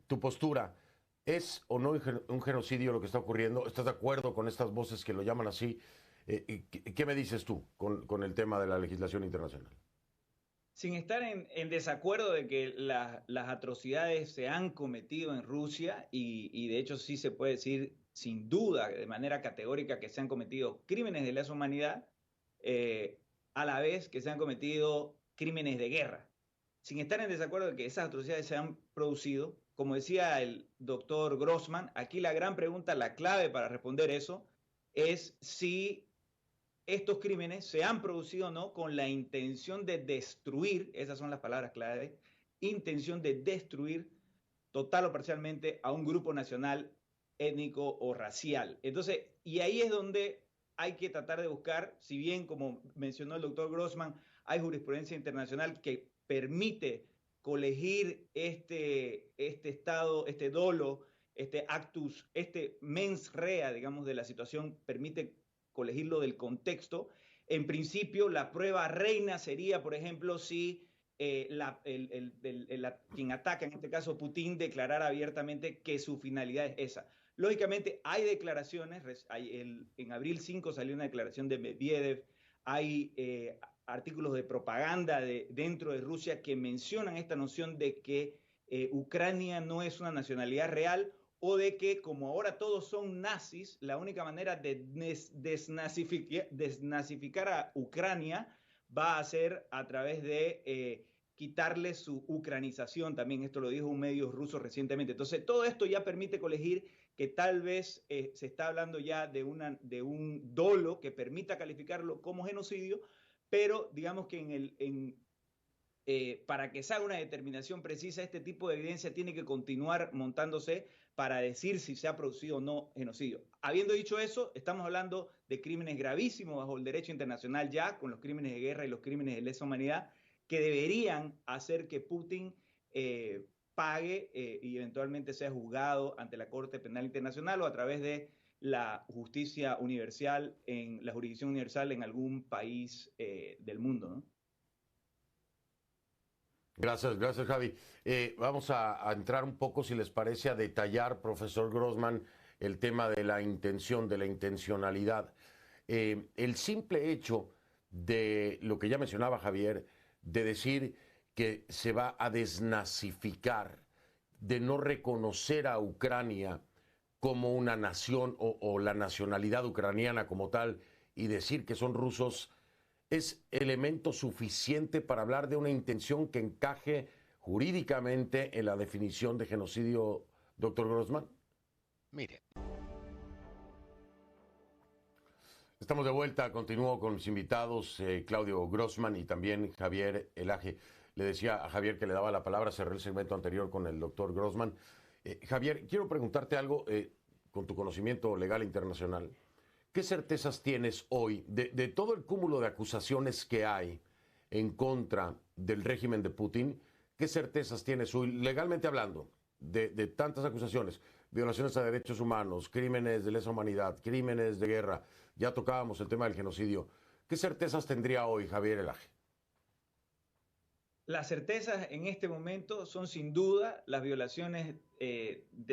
tu postura. ¿Es o no un genocidio lo que está ocurriendo? ¿Estás de acuerdo con estas voces que lo llaman así? ¿Qué me dices tú con el tema de la legislación internacional? Sin estar en desacuerdo de que las atrocidades se han cometido en Rusia y de hecho sí se puede decir sin duda, de manera categórica, que se han cometido crímenes de lesa humanidad, eh, a la vez que se han cometido crímenes de guerra. Sin estar en desacuerdo de que esas atrocidades se han producido, como decía el doctor Grossman, aquí la gran pregunta, la clave para responder eso, es si estos crímenes se han producido o no con la intención de destruir, esas son las palabras clave, intención de destruir total o parcialmente a un grupo nacional, étnico o racial. Entonces, y ahí es donde hay que tratar de buscar, si bien como mencionó el doctor Grossman, hay jurisprudencia internacional que permite colegir este estado, este dolo, este actus, este mens rea, digamos, de la situación, permite colegirlo del contexto. En principio, la prueba reina sería, por ejemplo, si quien ataca, en este caso Putin, declarara abiertamente que su finalidad es esa. Lógicamente, hay declaraciones, en abril 5 salió una declaración de Medvedev, hay artículos de propaganda dentro de Rusia que mencionan esta noción de que Ucrania no es una nacionalidad real o de que como ahora todos son nazis, la única manera de desnazificar a Ucrania va a ser a través de quitarle su ucranización, también esto lo dijo un medio ruso recientemente. Entonces, todo esto ya permite colegir que tal vez se está hablando ya de un dolo que permita calificarlo como genocidio, pero digamos que para que se haga una determinación precisa, este tipo de evidencia tiene que continuar montándose para decir si se ha producido o no genocidio. Habiendo dicho eso, estamos hablando de crímenes gravísimos bajo el derecho internacional ya, con los crímenes de guerra y los crímenes de lesa humanidad, que deberían hacer que Putin pague y eventualmente sea juzgado ante la Corte Penal Internacional o a través de la justicia universal, la jurisdicción universal en algún país del mundo, ¿no? Gracias, gracias Javi. Vamos a entrar un poco, si les parece, a detallar, profesor Grossman, el tema de la intención, de la intencionalidad. El simple hecho de lo que ya mencionaba Javier, de decir que se va a desnazificar, de no reconocer a Ucrania como una nación o la nacionalidad ucraniana como tal y decir que son rusos, ¿es elemento suficiente para hablar de una intención que encaje jurídicamente en la definición de genocidio, doctor Grossman? Mire, Estamos de vuelta, continúo con mis invitados, Claudio Grossman y también Javier Elaje. Le decía a Javier que le daba la palabra, cerré el segmento anterior con el doctor Grossman. Javier, quiero preguntarte algo con tu conocimiento legal internacional. ¿Qué certezas tienes hoy de todo el cúmulo de acusaciones que hay en contra del régimen de Putin? ¿Qué certezas tienes hoy, legalmente hablando, de tantas acusaciones? Violaciones a derechos humanos, crímenes de lesa humanidad, crímenes de guerra. Ya tocábamos el tema del genocidio. ¿Qué certezas tendría hoy Javier Elaje? Las certezas en este momento son sin duda las violaciones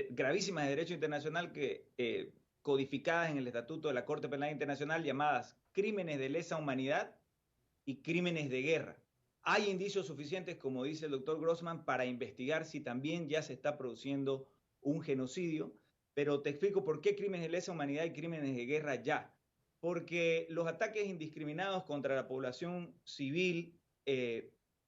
gravísimas de derecho internacional que codificadas en el Estatuto de la Corte Penal Internacional llamadas crímenes de lesa humanidad y crímenes de guerra. Hay indicios suficientes, como dice el doctor Grossman, para investigar si también ya se está produciendo un genocidio, pero te explico por qué crímenes de lesa humanidad y crímenes de guerra ya. Porque los ataques indiscriminados contra la población civil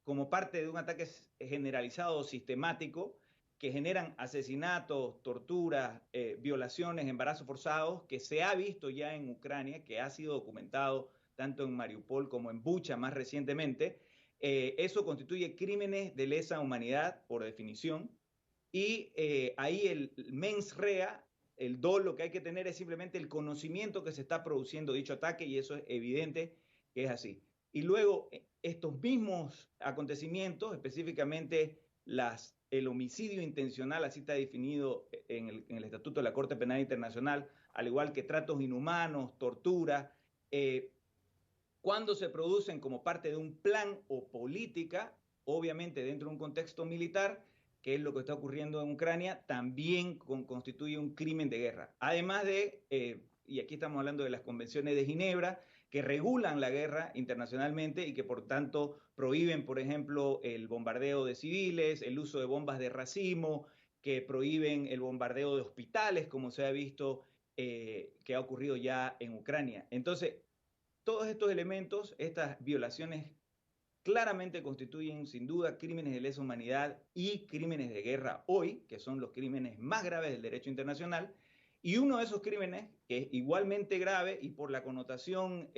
como parte de un ataque generalizado o sistemático que generan asesinatos, torturas, violaciones, embarazos forzados, que se ha visto ya en Ucrania, que ha sido documentado tanto en Mariupol como en Bucha más recientemente, eso constituye crímenes de lesa humanidad por definición, y ahí el mens rea, el dolo que hay que tener es simplemente el conocimiento que se está produciendo dicho ataque y eso es evidente que es así. Y luego estos mismos acontecimientos, específicamente el homicidio intencional, así está definido en el Estatuto de la Corte Penal Internacional, al igual que tratos inhumanos, tortura, eh, cuando se producen como parte de un plan o política, obviamente dentro de un contexto militar, que es lo que está ocurriendo en Ucrania, también constituye un crimen de guerra. Además de, y aquí estamos hablando de las convenciones de Ginebra, que regulan la guerra internacionalmente y que por tanto prohíben, por ejemplo, el bombardeo de civiles, el uso de bombas de racimo, que prohíben el bombardeo de hospitales, como se ha visto que ha ocurrido ya en Ucrania. Entonces, todos estos elementos, estas violaciones claramente constituyen sin duda crímenes de lesa humanidad y crímenes de guerra hoy, que son los crímenes más graves del derecho internacional. Y uno de esos crímenes, que es igualmente grave y por la connotación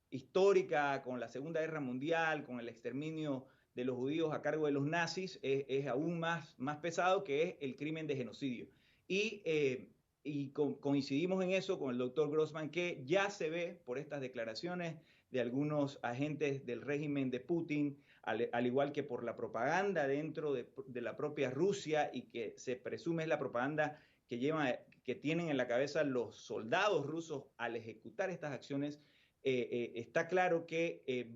histórica con la Segunda Guerra Mundial, con el exterminio de los judíos a cargo de los nazis, es aún más pesado, que es el crimen de genocidio. Y coincidimos en eso con el doctor Grossman, que ya se ve por estas declaraciones de algunos agentes del régimen de Putin, al igual que por la propaganda dentro de la propia Rusia, y que se presume es la propaganda que tienen en la cabeza los soldados rusos al ejecutar estas acciones. Está claro que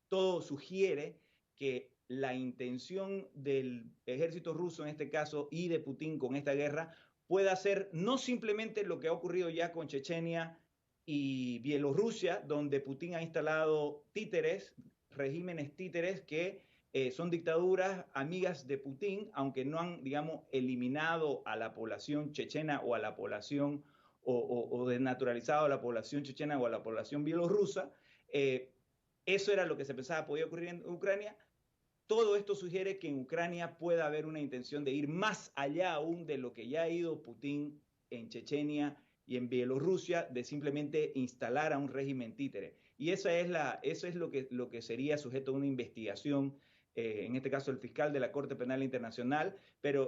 todo sugiere que la intención del ejército ruso en este caso y de Putin con esta guerra pueda ser no simplemente lo que ha ocurrido ya con Chechenia y Bielorrusia, donde Putin ha instalado títeres, regímenes títeres que son dictaduras amigas de Putin, aunque no han, digamos, eliminado a la población chechena o a la población o desnaturalizado a la población chechena o a la población bielorrusa. Eso era lo que se pensaba podía ocurrir en Ucrania. Todo esto sugiere que en Ucrania pueda haber una intención de ir más allá aún de lo que ya ha ido Putin en Chechenia y en Bielorrusia, de simplemente instalar a un régimen títere. Y eso es lo que sería sujeto a una investigación, en este caso el fiscal de la Corte Penal Internacional,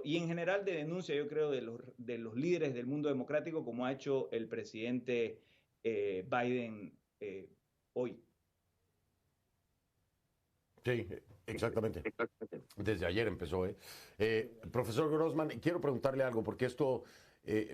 y en general de denuncia, yo creo, de los líderes del mundo democrático, como ha hecho el presidente Biden hoy. Sí, exactamente. Desde ayer empezó, ¿eh? Profesor Grossman, quiero preguntarle algo, porque esto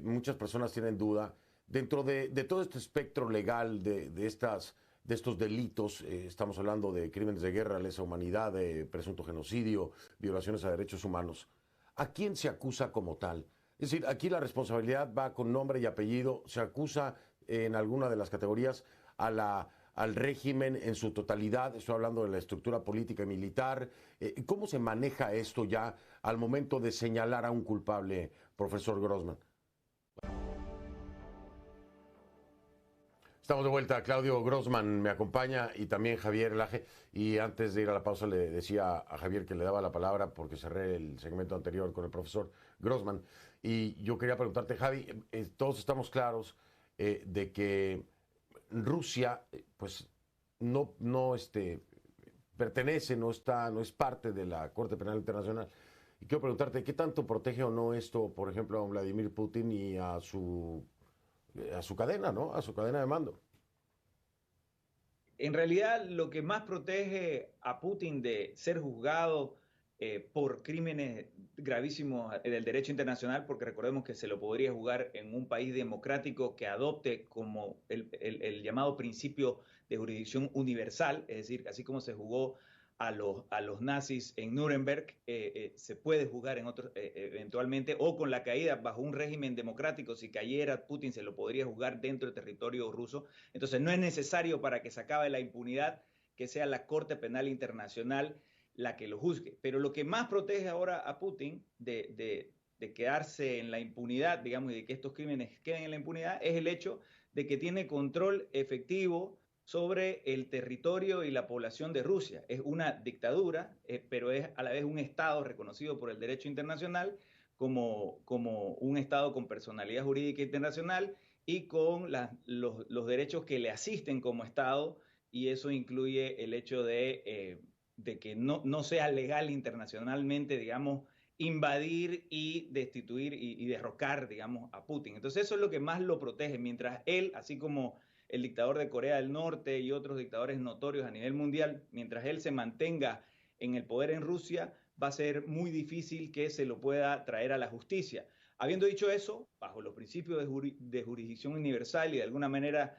muchas personas tienen duda. Dentro de todo este espectro legal de estos delitos, estamos hablando de crímenes de guerra, lesa humanidad, de presunto genocidio, violaciones a derechos humanos. ¿A quién se acusa como tal? Es decir, aquí la responsabilidad va con nombre y apellido. Se acusa en alguna de las categorías al régimen en su totalidad. Estoy hablando de la estructura política y militar. ¿Cómo se maneja esto ya al momento de señalar a un culpable, profesor Grossman? Estamos de vuelta. Claudio Grossman me acompaña y también Javier Laje. Y antes de ir a la pausa le decía a Javier que le daba la palabra porque cerré el segmento anterior con el profesor Grossman. Y yo quería preguntarte, Javi, todos estamos claros de que Rusia, pues, no pertenece, no es parte de la Corte Penal Internacional. Y quiero preguntarte, ¿qué tanto protege o no esto, por ejemplo, a Vladimir Putin y a su cadena, ¿no? A su cadena de mando. En realidad, lo que más protege a Putin de ser juzgado por crímenes gravísimos del derecho internacional, porque recordemos que se lo podría juzgar en un país democrático que adopte como el llamado principio de jurisdicción universal, es decir, así como se jugó a los nazis en Nuremberg, se puede juzgar en otros, eventualmente, o con la caída bajo un régimen democrático. Si cayera Putin, se lo podría juzgar dentro del territorio ruso. Entonces no es necesario, para que se acabe la impunidad, que sea la Corte Penal Internacional la que lo juzgue. Pero lo que más protege ahora a Putin de quedarse en la impunidad, digamos, y de que estos crímenes queden en la impunidad, es el hecho de que tiene control efectivo sobre el territorio y la población de Rusia. Es una dictadura, pero es a la vez un Estado reconocido por el derecho internacional como un Estado con personalidad jurídica internacional y con los derechos que le asisten como Estado, y eso incluye el hecho de que no sea legal internacionalmente, digamos, invadir y destituir y derrocar, digamos, a Putin. Entonces eso es lo que más lo protege, mientras él, así como el dictador de Corea del Norte y otros dictadores notorios a nivel mundial, mientras él se mantenga en el poder en Rusia, va a ser muy difícil que se lo pueda traer a la justicia. Habiendo dicho eso, bajo los principios de jurisdicción universal y de alguna manera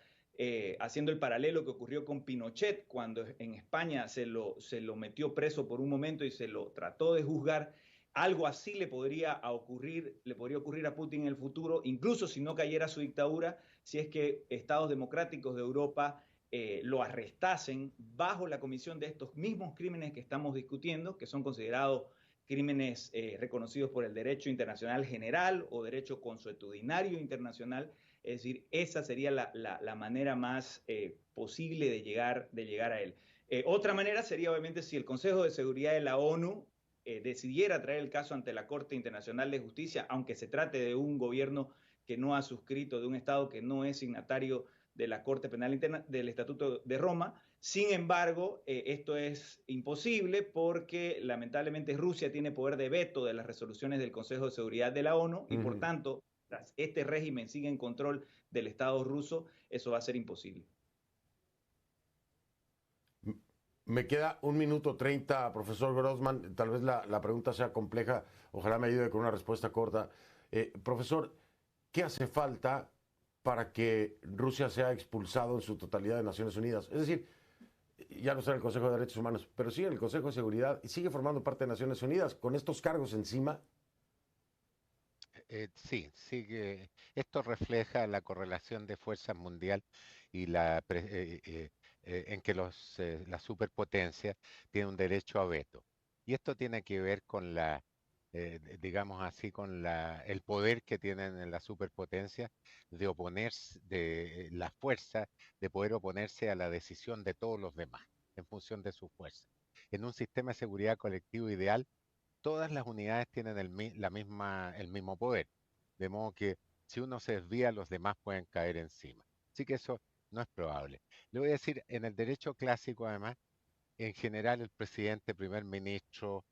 haciendo el paralelo que ocurrió con Pinochet, cuando en España se lo metió preso por un momento y se lo trató de juzgar. Algo así le podría ocurrir a Putin en el futuro, incluso si no cayera su dictadura, si es que estados democráticos de Europa lo arrestasen bajo la comisión de estos mismos crímenes que estamos discutiendo, que son considerados crímenes reconocidos por el derecho internacional general o derecho consuetudinario internacional. Es decir, esa sería la manera más posible de llegar a él. Otra manera sería, obviamente, si el Consejo de Seguridad de la ONU decidiera traer el caso ante la Corte Internacional de Justicia, aunque se trate de un gobierno que no ha suscrito, de un Estado que no es signatario de la Corte Penal Interna del Estatuto de Roma. Sin embargo, esto es imposible porque lamentablemente Rusia tiene poder de veto de las resoluciones del Consejo de Seguridad de la ONU y por tanto, este régimen sigue en control del Estado ruso, eso va a ser imposible. Me queda 1 minuto 30, profesor Grossman. Tal vez la pregunta sea compleja. Ojalá me ayude con una respuesta corta. Profesor, ¿qué hace falta para que Rusia sea expulsado en su totalidad de Naciones Unidas? Es decir, ya no está en el Consejo de Derechos Humanos, pero sigue en el Consejo de Seguridad y sigue formando parte de Naciones Unidas. Con estos cargos encima. Sí, sigue. Esto refleja la correlación de fuerzas mundial y en que las superpotencias tienen un derecho a veto. Y esto tiene que ver con digamos así, con el poder que tienen en las superpotencias de oponerse, de la fuerza de poder oponerse a la decisión de todos los demás en función de su fuerza. En un sistema de seguridad colectivo ideal, todas las unidades tienen el mismo poder, de modo que si uno se desvía, los demás pueden caer encima. Así que eso no es probable. Le voy a decir, en el derecho clásico, además, en general el presidente, primer ministro,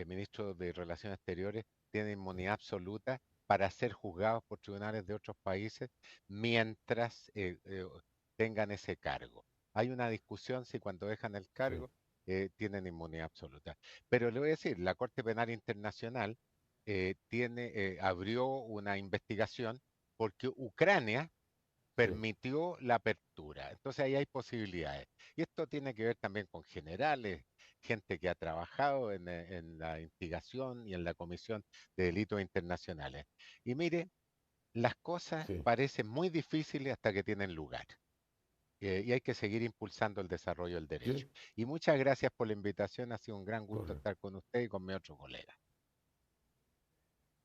ministro de Relaciones Exteriores, tiene inmunidad absoluta para ser juzgados por tribunales de otros países mientras tengan ese cargo. Hay una discusión si cuando dejan el cargo tienen inmunidad absoluta. Pero le voy a decir, la Corte Penal Internacional abrió una investigación porque Ucrania permitió la apertura. Entonces ahí hay posibilidades. Y esto tiene que ver también con generales, gente que ha trabajado en la investigación y en la Comisión de Delitos Internacionales. Y mire, las cosas parecen muy difíciles hasta que tienen lugar. Y hay que seguir impulsando el desarrollo del derecho. Y muchas gracias por la invitación. Ha sido un gran gusto estar con usted y con mi otro colega.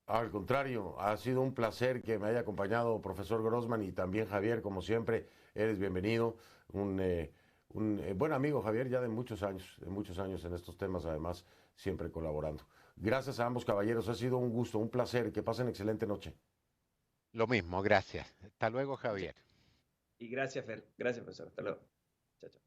Al contrario, ha sido un placer que me haya acompañado profesor Grossman y también Javier, como siempre, eres bienvenido. Un buen amigo, Javier, ya de muchos años en estos temas, además, siempre colaborando. Gracias a ambos caballeros, ha sido un gusto, un placer, que pasen excelente noche. Lo mismo, gracias. Hasta luego, Javier. Y gracias, Fer. Gracias, profesor. Hasta luego. Chao, chao.